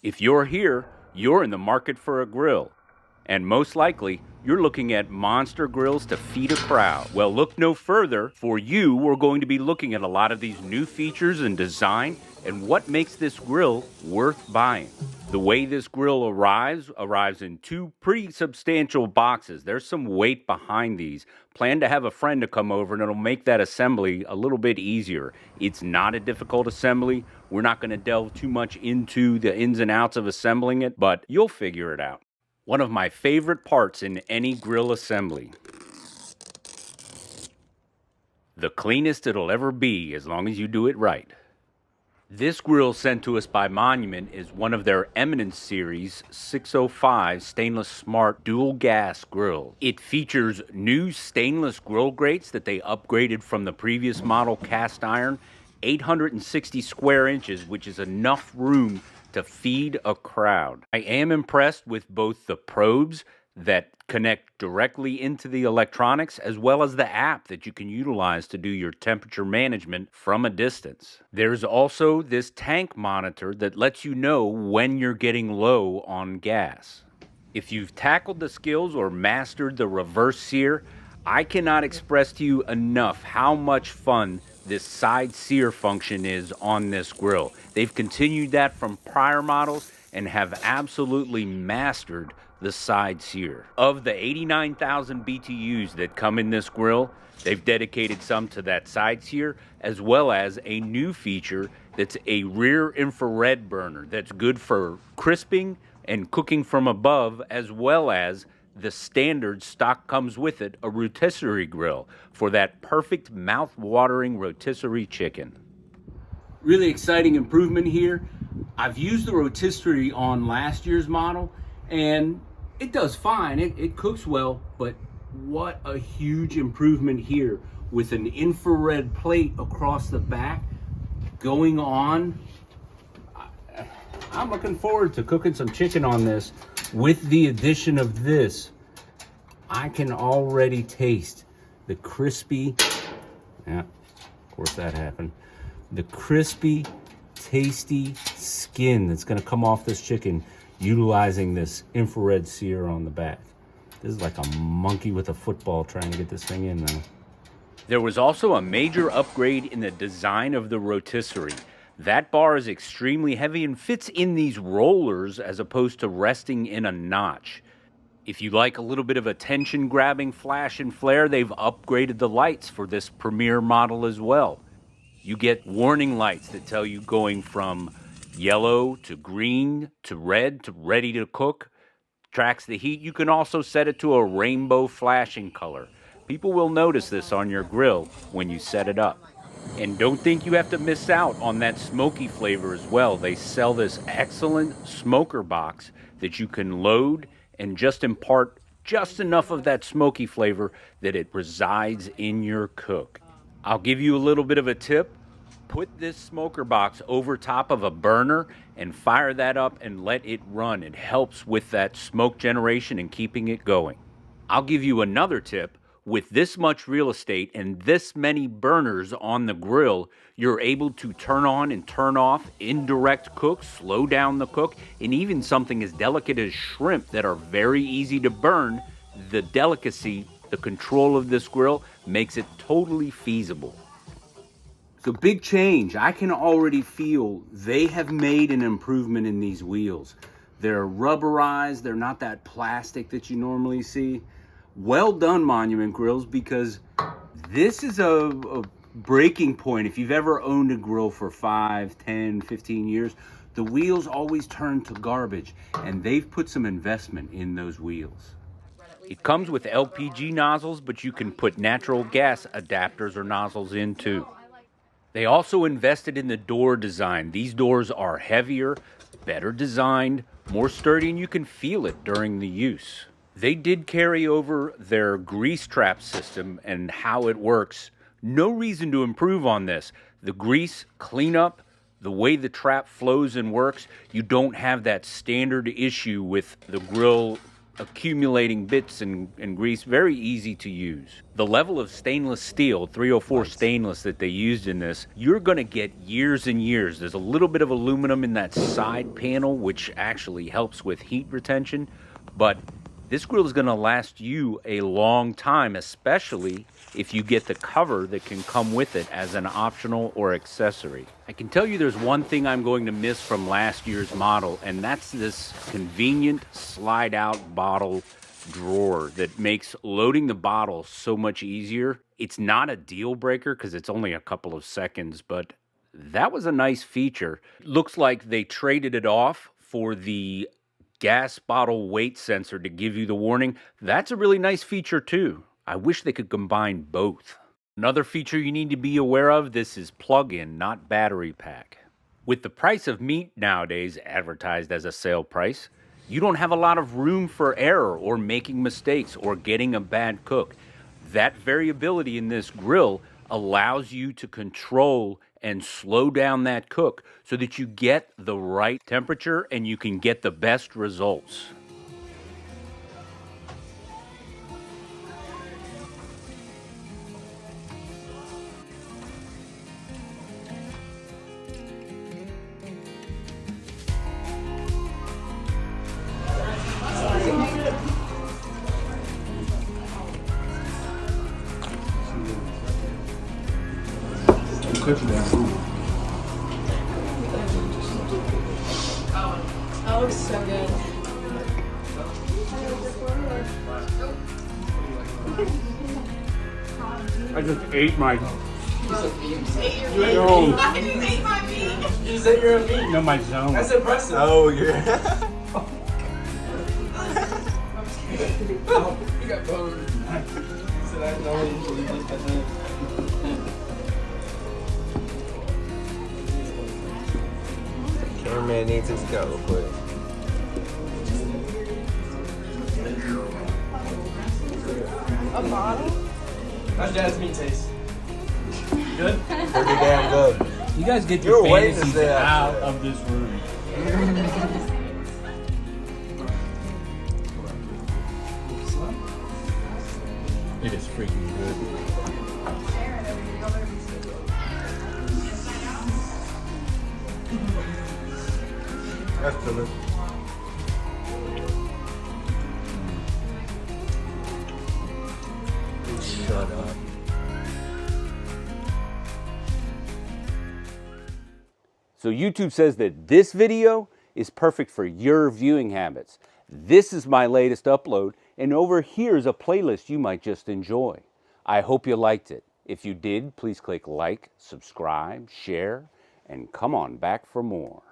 If you're here, you're in the market for a grill. And most likely, you're looking at monster grills to feed a crowd. Well, look no further. For you, we're going to be looking at a lot of these new features and design and what makes this grill worth buying. The way this grill arrives in two pretty substantial boxes. There's some weight behind these. Plan to have a friend to come over and it'll make that assembly a little bit easier. It's not a difficult assembly. We're not going to delve too much into the ins and outs of assembling it, but you'll figure it out. One of my favorite parts in any grill assembly. The cleanest it'll ever be as long as you do it right. This grill sent to us by Monument is one of their Eminence series 605 stainless smart dual gas grill. It features new stainless grill grates that they upgraded from the previous model cast iron, 860 square inches, which is enough room to feed a crowd. I am impressed with both the probes that connect directly into the electronics as well as the app that you can utilize to do your temperature management from a distance. There's also this tank monitor that lets you know when you're getting low on gas. If you've tackled the skills or mastered the reverse sear, I cannot express to you enough how much fun this side sear function is on this grill. They've continued that from prior models and have absolutely mastered the side sear. Of the 89,000 BTUs that come in this grill, they've dedicated some to that side sear, as well as a new feature that's a rear infrared burner that's good for crisping and cooking from above, as well as the standard stock comes with it, a rotisserie grill for that perfect mouth-watering rotisserie chicken. Really exciting improvement here. I've used the rotisserie on last year's model and it does fine, it cooks well, but what a huge improvement here with an infrared plate across the back going on. I'm looking forward to cooking some chicken on this. With the addition of this, I can already taste the crispy, yeah, of course that happened, the crispy, tasty skin that's gonna come off this chicken utilizing this infrared sear on the back. This is like a monkey with a football trying to get this thing in now. There was also a major upgrade in the design of the rotisserie. That bar is extremely heavy and fits in these rollers as opposed to resting in a notch. If you like a little bit of attention-grabbing flash and flare, they've upgraded the lights for this premier model as well. You get warning lights that tell you going from yellow to green to red to ready to cook. Tracks the heat. You can also set it to a rainbow flashing color. People will notice this on your grill when you set it up. And don't think you have to miss out on that smoky flavor as well. They sell this excellent smoker box that you can load and just impart just enough of that smoky flavor that it resides in your cook. I'll give you a little bit of a tip. Put this smoker box over top of a burner and fire that up and let it run. It helps with that smoke generation and keeping it going. I'll give you another tip. With this much real estate and this many burners on the grill, you're able to turn on and turn off indirect cook, slow down the cook, and even something as delicate as shrimp that are very easy to burn. The delicacy, the control of this grill makes it totally feasible. It's a big change. I can already feel they have made an improvement in these wheels. They're rubberized. They're not that plastic that you normally see. Well done, Monument Grills, because this is a breaking point. If you've ever owned a grill for 5, 10, 15 years, the wheels always turn to garbage, and they've put some investment in those wheels. It comes with LPG nozzles, but you can put natural gas adapters or nozzles in too. They also invested in the door design. These doors are heavier, better designed, more sturdy, and you can feel it during the use. They did carry over their grease trap system and how it works. No reason to improve on this. The grease cleanup, the way the trap flows and works, you don't have that standard issue with the grill accumulating bits and grease. Very easy to use. The level of stainless steel, 304 stainless that they used in this, you're gonna get years and years. There's a little bit of aluminum in that side panel, which actually helps with heat retention, but this grill is gonna last you a long time, especially if you get the cover that can come with it as an optional or accessory. I can tell you there's one thing I'm going to miss from last year's model, and that's this convenient slide out bottle drawer that makes loading the bottle so much easier. It's not a deal breaker because it's only a couple of seconds, but that was a nice feature. Looks like they traded it off for the gas bottle weight sensor to give you the warning. That's a really nice feature too. I wish they could combine both. Another feature you need to be aware of, this is plug-in, not battery pack. With the price of meat nowadays advertised as a sale price, you don't have a lot of room for error or making mistakes or getting a bad cook. That variability in this grill allows you to control and slow down that cook so that you get the right temperature and you can get the best results. That looks so good. I just ate my... You just ate your meat. I just ate my meat. You just ate your own meat. No, my zone. That's impressive. Oh, you're... Oh, you got boned. So I know you just got that. Cameraman needs his go real quick. A bottle? How's Dad's meat taste? Good? Pretty damn good. You guys get You're your waiting to fantasies say out that. of this room. It is freaking good. That's delicious. Shut up. So YouTube says that this video is perfect for your viewing habits. This is my latest upload, and over here is a playlist you might just enjoy. I hope you liked it. If you did, please click like, subscribe, share, and come on back for more.